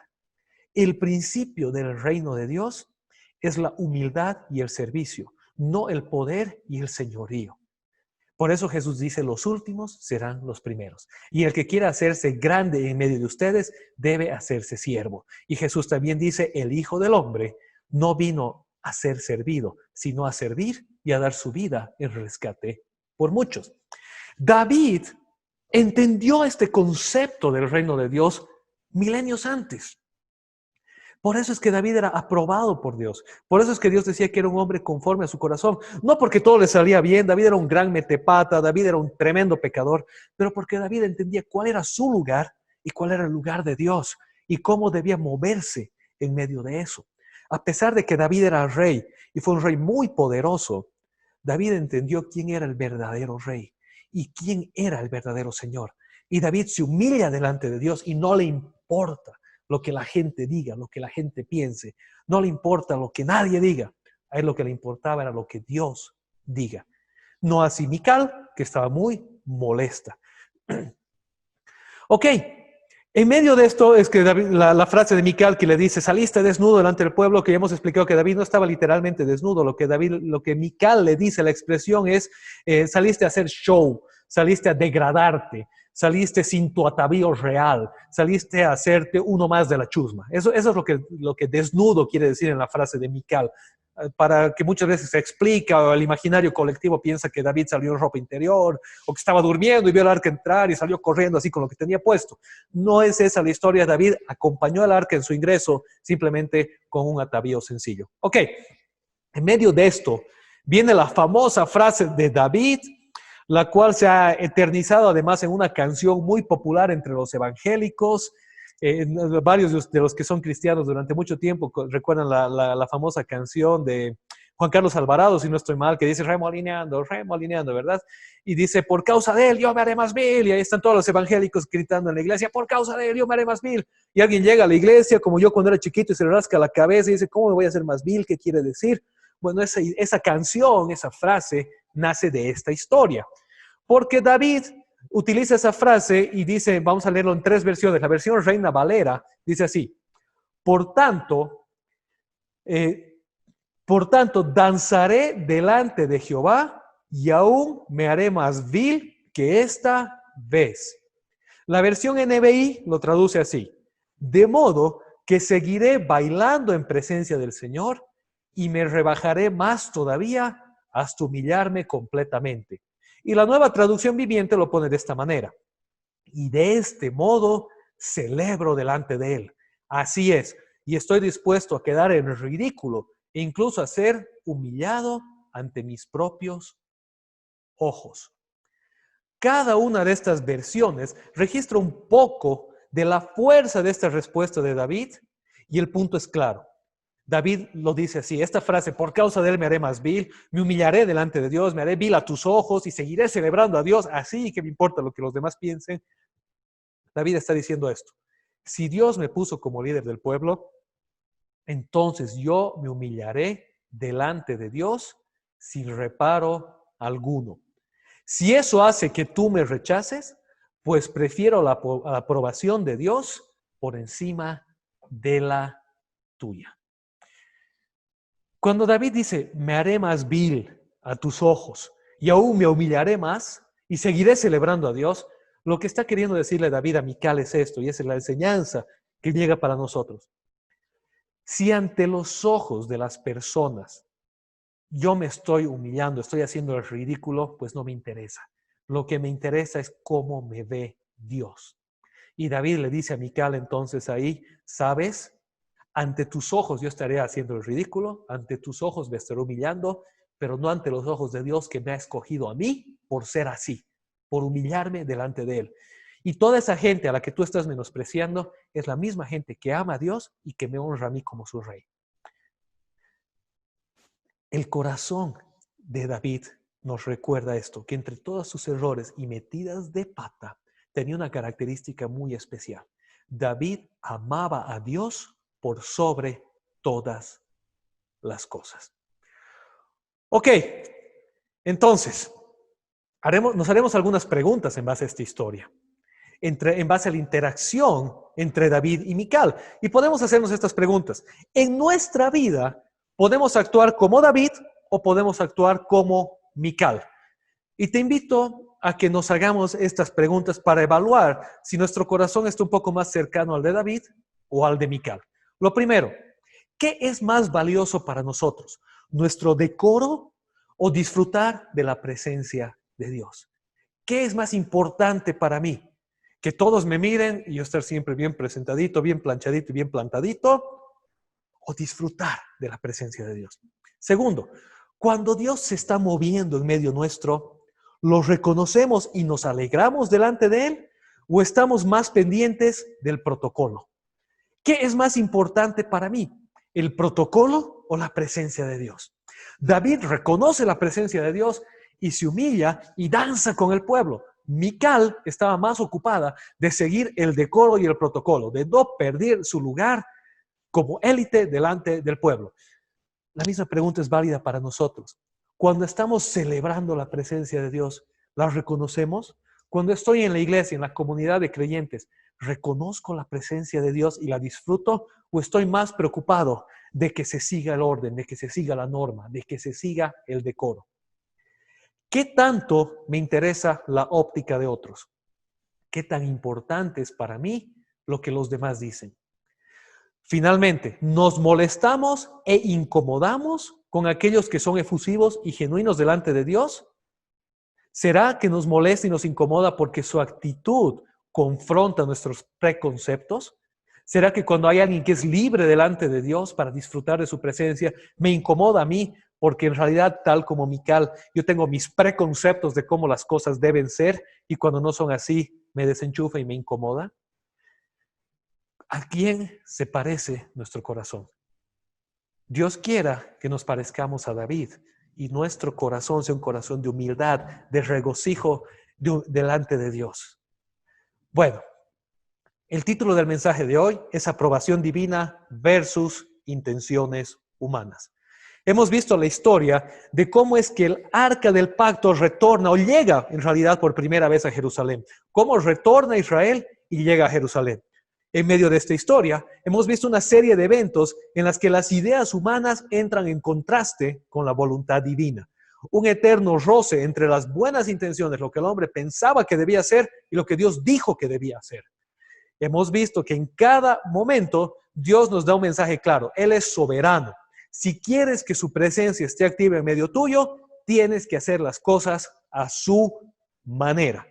El principio del reino de Dios es la humildad y el servicio, no el poder y el señorío. Por eso Jesús dice, los últimos serán los primeros. Y el que quiera hacerse grande en medio de ustedes, debe hacerse siervo. Y Jesús también dice, el Hijo del Hombre no vino a ser servido, sino a servir y a dar su vida en rescate por muchos. David entendió este concepto del reino de Dios milenios antes. Por eso es que David era aprobado por Dios. Por eso es que Dios decía que era un hombre conforme a su corazón. No porque todo le salía bien, David era un gran metepata, David era un tremendo pecador, pero porque David entendía cuál era su lugar y cuál era el lugar de Dios y cómo debía moverse en medio de eso. A pesar de que David era rey y fue un rey muy poderoso, David entendió quién era el verdadero rey y quién era el verdadero Señor. Y David se humilla delante de Dios y no le importa lo que la gente diga, lo que la gente piense. No le importa lo que nadie diga. A él lo que le importaba era lo que Dios diga. No así Mical, que estaba muy molesta. Ok, en medio de esto es que David, la frase de Mical que le dice, saliste desnudo delante del pueblo, que ya hemos explicado que David no estaba literalmente desnudo. Lo que Mical le dice, la expresión es, saliste a hacer show, saliste a degradarte. Saliste sin tu atavío real, saliste a hacerte uno más de la chusma. Eso es lo que desnudo quiere decir en la frase de Mical, para que muchas veces se explica o el imaginario colectivo piensa que David salió en ropa interior o que estaba durmiendo y vio al arca entrar y salió corriendo así con lo que tenía puesto. No es esa la historia. David acompañó al arca en su ingreso simplemente con un atavío sencillo. Ok, en medio de esto viene la famosa frase de David, la cual se ha eternizado además en una canción muy popular entre los evangélicos. Varios de los que son cristianos durante mucho tiempo recuerdan la famosa canción de Juan Carlos Alvarado, si no estoy mal, que dice remolineando, ¿verdad? Y dice, por causa de él yo me haré más vil. Y ahí están todos los evangélicos gritando en la iglesia, por causa de él yo me haré más vil. Y alguien llega a la iglesia, como yo cuando era chiquito, y se le rasca la cabeza y dice, ¿cómo me voy a hacer más vil? ¿Qué quiere decir? Bueno, esa canción, esa frase, nace de esta historia. Porque David utiliza esa frase y dice, vamos a leerlo en 3 versiones. La versión Reina Valera dice así, por tanto, danzaré delante de Jehová y aún me haré más vil que esta vez. La versión NBI lo traduce así, de modo que seguiré bailando en presencia del Señor y me rebajaré más todavía hasta humillarme completamente. Y la Nueva Traducción Viviente lo pone de esta manera. Y de este modo celebro delante de Él. Así es. Y estoy dispuesto a quedar en ridículo e incluso a ser humillado ante mis propios ojos. Cada una de estas versiones registra un poco de la fuerza de esta respuesta de David y el punto es claro. David lo dice así, esta frase, por causa de él me haré más vil, me humillaré delante de Dios, me haré vil a tus ojos y seguiré celebrando a Dios, así que me importa lo que los demás piensen. David está diciendo esto, si Dios me puso como líder del pueblo, entonces yo me humillaré delante de Dios sin reparo alguno. Si eso hace que tú me rechaces, pues prefiero la aprobación de Dios por encima de la tuya. Cuando David dice, me haré más vil a tus ojos y aún me humillaré más y seguiré celebrando a Dios, lo que está queriendo decirle David a Mical es esto, y esa es la enseñanza que llega para nosotros. Si ante los ojos de las personas yo me estoy humillando, estoy haciendo el ridículo, pues no me interesa. Lo que me interesa es cómo me ve Dios. Y David le dice a Mical entonces ahí, ¿sabes? Ante tus ojos yo estaré haciendo el ridículo, ante tus ojos me estaré humillando, pero no ante los ojos de Dios que me ha escogido a mí por ser así, por humillarme delante de Él. Y toda esa gente a la que tú estás menospreciando es la misma gente que ama a Dios y que me honra a mí como su rey. El corazón de David nos recuerda esto, que entre todos sus errores y metidas de pata tenía una característica muy especial. David amaba a Dios por sobre todas las cosas. Ok, entonces, nos haremos algunas preguntas en base a esta historia, en base a la interacción entre David y Mical. Y podemos hacernos estas preguntas. En nuestra vida, ¿podemos actuar como David o podemos actuar como Mical? Y te invito a que nos hagamos estas preguntas para evaluar si nuestro corazón está un poco más cercano al de David o al de Mical. Lo primero, ¿qué es más valioso para nosotros? ¿Nuestro decoro o disfrutar de la presencia de Dios? ¿Qué es más importante para mí? ¿Que todos me miren y yo estar siempre bien presentadito, bien planchadito y bien plantadito? ¿O disfrutar de la presencia de Dios? Segundo, cuando Dios se está moviendo en medio nuestro, ¿lo reconocemos y nos alegramos delante de Él? ¿O estamos más pendientes del protocolo? ¿Qué es más importante para mí? ¿El protocolo o la presencia de Dios? David reconoce la presencia de Dios y se humilla y danza con el pueblo. Mical estaba más ocupada de seguir el decoro y el protocolo, de no perder su lugar como élite delante del pueblo. La misma pregunta es válida para nosotros. Cuando estamos celebrando la presencia de Dios, ¿la reconocemos? Cuando estoy en la iglesia, en la comunidad de creyentes, ¿reconozco la presencia de Dios y la disfruto? ¿O estoy más preocupado de que se siga el orden, de que se siga la norma, de que se siga el decoro? ¿Qué tanto me interesa la óptica de otros? ¿Qué tan importante es para mí lo que los demás dicen? Finalmente, ¿nos molestamos e incomodamos con aquellos que son efusivos y genuinos delante de Dios? ¿Será que nos molesta y nos incomoda porque su actitud confronta nuestros preconceptos? ¿Será que cuando hay alguien que es libre delante de Dios para disfrutar de su presencia, me incomoda a mí? Porque en realidad, tal como Mical, yo tengo mis preconceptos de cómo las cosas deben ser y cuando no son así, me desenchufa y me incomoda. ¿A quién se parece nuestro corazón? Dios quiera que nos parezcamos a David y nuestro corazón sea un corazón de humildad, de regocijo delante de Dios. Bueno, el título del mensaje de hoy es Aprobación divina versus intenciones humanas. Hemos visto la historia de cómo es que el arca del pacto retorna o llega en realidad por primera vez a Jerusalén. Cómo retorna a Israel y llega a Jerusalén. En medio de esta historia, hemos visto una serie de eventos en las que las ideas humanas entran en contraste con la voluntad divina. Un eterno roce entre las buenas intenciones, lo que el hombre pensaba que debía hacer y lo que Dios dijo que debía hacer. Hemos visto que en cada momento Dios nos da un mensaje claro. Él es soberano. Si quieres que su presencia esté activa en medio tuyo, tienes que hacer las cosas a su manera.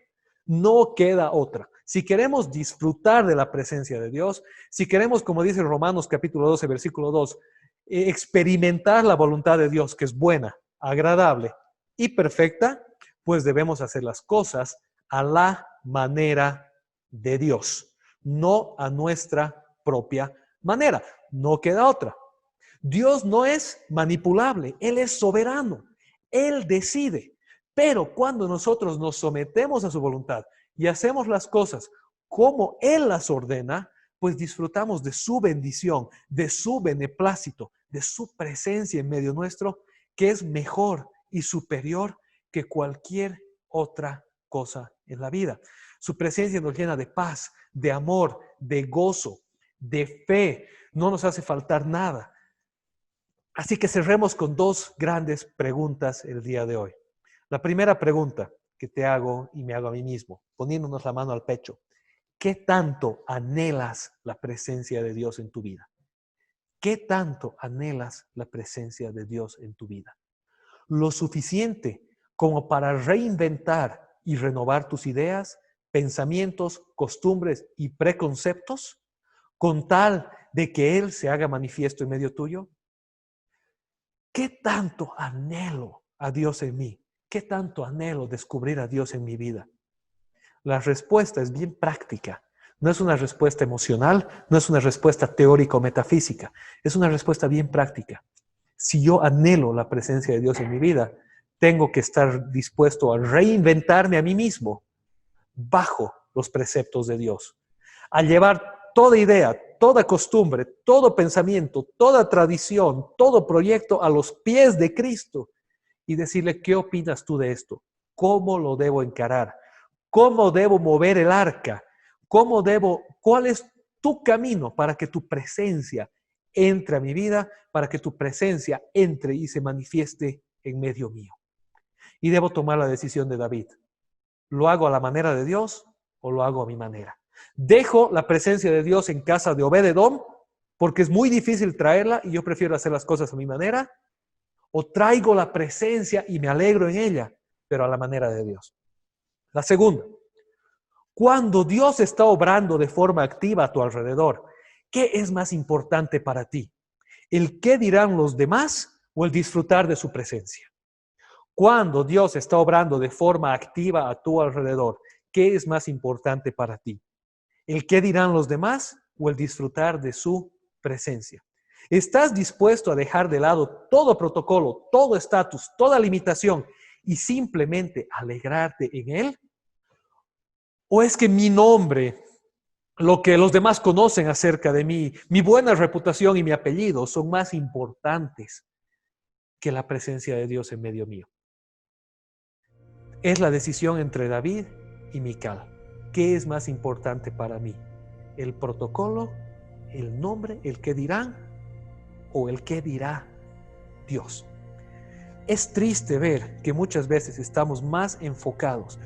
No queda otra. Si queremos disfrutar de la presencia de Dios, si queremos, como dice Romanos capítulo 12, versículo 2, experimentar la voluntad de Dios, que es buena, agradable y perfecta, pues debemos hacer las cosas a la manera de Dios, no a nuestra propia manera. No queda otra. Dios no es manipulable, Él es soberano, Él decide. Pero cuando nosotros nos sometemos a su voluntad y hacemos las cosas como Él las ordena, pues disfrutamos de su bendición, de su beneplácito, de su presencia en medio nuestro, que es mejor y superior que cualquier otra cosa en la vida. Su presencia nos llena de paz, de amor, de gozo, de fe. No nos hace faltar nada. Así que cerremos con dos grandes preguntas el día de hoy. La primera pregunta que te hago y me hago a mí mismo, poniéndonos la mano al pecho. ¿Qué tanto anhelas la presencia de Dios en tu vida? ¿Qué tanto anhelas la presencia de Dios en tu vida? ¿Lo suficiente como para reinventar y renovar tus ideas, pensamientos, costumbres y preconceptos con tal de que Él se haga manifiesto en medio tuyo? ¿Qué tanto anhelo a Dios en mí? ¿Qué tanto anhelo descubrir a Dios en mi vida? La respuesta es bien práctica. No es una respuesta emocional, no es una respuesta teórica o metafísica. Es una respuesta bien práctica. Si yo anhelo la presencia de Dios en mi vida, tengo que estar dispuesto a reinventarme a mí mismo bajo los preceptos de Dios. A llevar toda idea, toda costumbre, todo pensamiento, toda tradición, todo proyecto a los pies de Cristo y decirle, ¿qué opinas tú de esto? ¿Cómo lo debo encarar? ¿Cómo debo mover el arca? ¿Cuál es tu camino para que tu presencia entre a mi vida, para que tu presencia entre y se manifieste en medio mío? Y debo tomar la decisión de David. ¿Lo hago a la manera de Dios o lo hago a mi manera? ¿Dejo la presencia de Dios en casa de Obed-Edom porque es muy difícil traerla y yo prefiero hacer las cosas a mi manera? ¿O traigo la presencia y me alegro en ella, pero a la manera de Dios? La segunda, cuando Dios está obrando de forma activa a tu alrededor, ¿qué es más importante para ti? ¿El qué dirán los demás o el disfrutar de su presencia? Cuando Dios está obrando de forma activa a tu alrededor, ¿qué es más importante para ti? ¿El qué dirán los demás o el disfrutar de su presencia? ¿Estás dispuesto a dejar de lado todo protocolo, todo estatus, toda limitación y simplemente alegrarte en Él? ¿O es que mi nombre, lo que los demás conocen acerca de mí, mi buena reputación y mi apellido son más importantes que la presencia de Dios en medio mío? Es la decisión entre David y Mical. ¿Qué es más importante para mí? ¿El protocolo, el nombre, el qué dirán o el qué dirá Dios? Es triste ver que muchas veces estamos más enfocados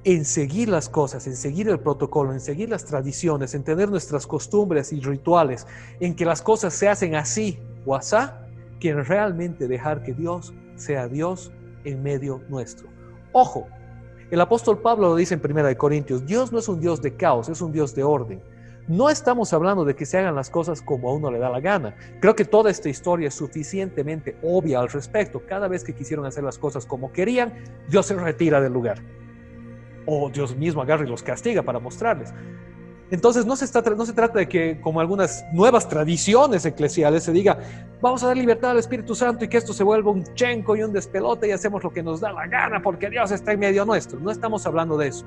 en seguir las cosas, en seguir el protocolo, en seguir las tradiciones, en tener nuestras costumbres y rituales, en que las cosas se hacen así o asá, que en realmente dejar que Dios sea Dios en medio nuestro. Ojo, el apóstol Pablo lo dice en 1 Corintios, Dios no es un Dios de caos, es un Dios de orden. No estamos hablando de que se hagan las cosas como a uno le da la gana. Creo que toda esta historia es suficientemente obvia al respecto. Cada vez que quisieron hacer las cosas como querían, Dios se retira del lugar. O Dios mismo agarra y los castiga para mostrarles. Entonces no se trata de que, como algunas nuevas tradiciones eclesiales, se diga, vamos a dar libertad al Espíritu Santo y que esto se vuelva un chenco y un despelote y hacemos lo que nos da la gana porque Dios está en medio nuestro. No estamos hablando de eso.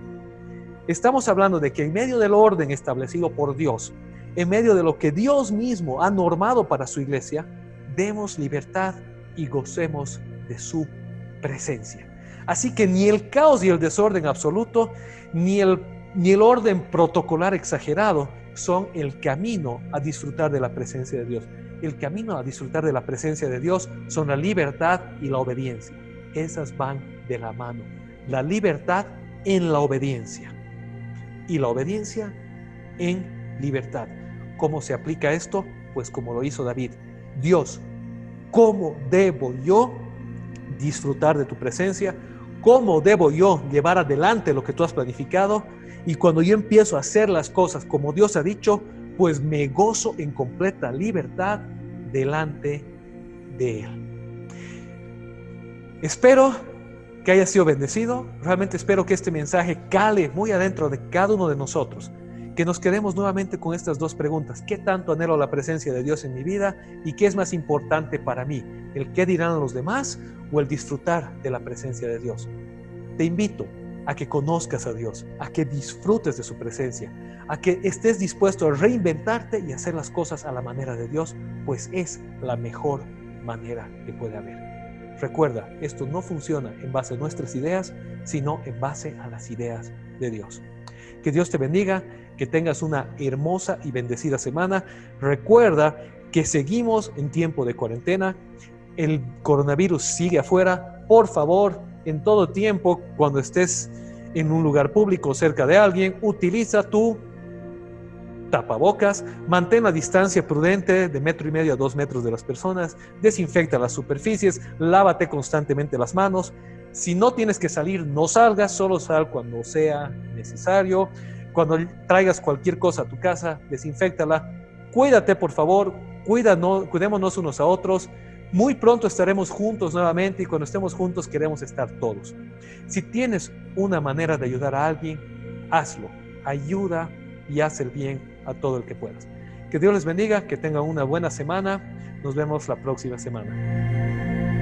Estamos hablando de que en medio del orden establecido por Dios, en medio de lo que Dios mismo ha normado para su iglesia, demos libertad y gocemos de su presencia. Así que ni el caos y el desorden absoluto, ni el orden protocolar exagerado son el camino a disfrutar de la presencia de Dios. El camino a disfrutar de la presencia de Dios son la libertad y la obediencia. Esas van de la mano. La libertad en la obediencia y la obediencia en libertad. ¿Cómo se aplica esto? Pues como lo hizo David. Dios, ¿cómo debo yo disfrutar de tu presencia? ¿Cómo debo yo llevar adelante lo que tú has planificado? Y cuando yo empiezo a hacer las cosas como Dios ha dicho, pues me gozo en completa libertad delante de Él. Espero que haya sido bendecido. Realmente espero que este mensaje cale muy adentro de cada uno de nosotros. Que nos quedemos nuevamente con estas dos preguntas. ¿Qué tanto anhelo la presencia de Dios en mi vida? ¿Y qué es más importante para mí? ¿El qué dirán los demás o el disfrutar de la presencia de Dios? Te invito a que conozcas a Dios, a que disfrutes de su presencia, a que estés dispuesto a reinventarte y hacer las cosas a la manera de Dios, pues es la mejor manera que puede haber. Recuerda, esto no funciona en base a nuestras ideas, sino en base a las ideas de Dios. Que Dios te bendiga, que tengas una hermosa y bendecida semana. Recuerda que seguimos en tiempo de cuarentena. El coronavirus sigue afuera. Por favor, en todo tiempo, cuando estés en un lugar público cerca de alguien, utiliza tu tapabocas, mantén la distancia prudente de 1,5 metros a 2 metros de las personas, desinfecta las superficies, lávate constantemente las manos. Si no tienes que salir, no salgas, solo sal cuando sea necesario. Cuando traigas cualquier cosa a tu casa, desinféctala. Cuídate, por favor, cuidémonos unos a otros. Muy pronto estaremos juntos nuevamente y cuando estemos juntos queremos estar todos. Si tienes una manera de ayudar a alguien, hazlo. Ayuda y haz el bien a todo el que puedas. Que Dios les bendiga, que tengan una buena semana. Nos vemos la próxima semana.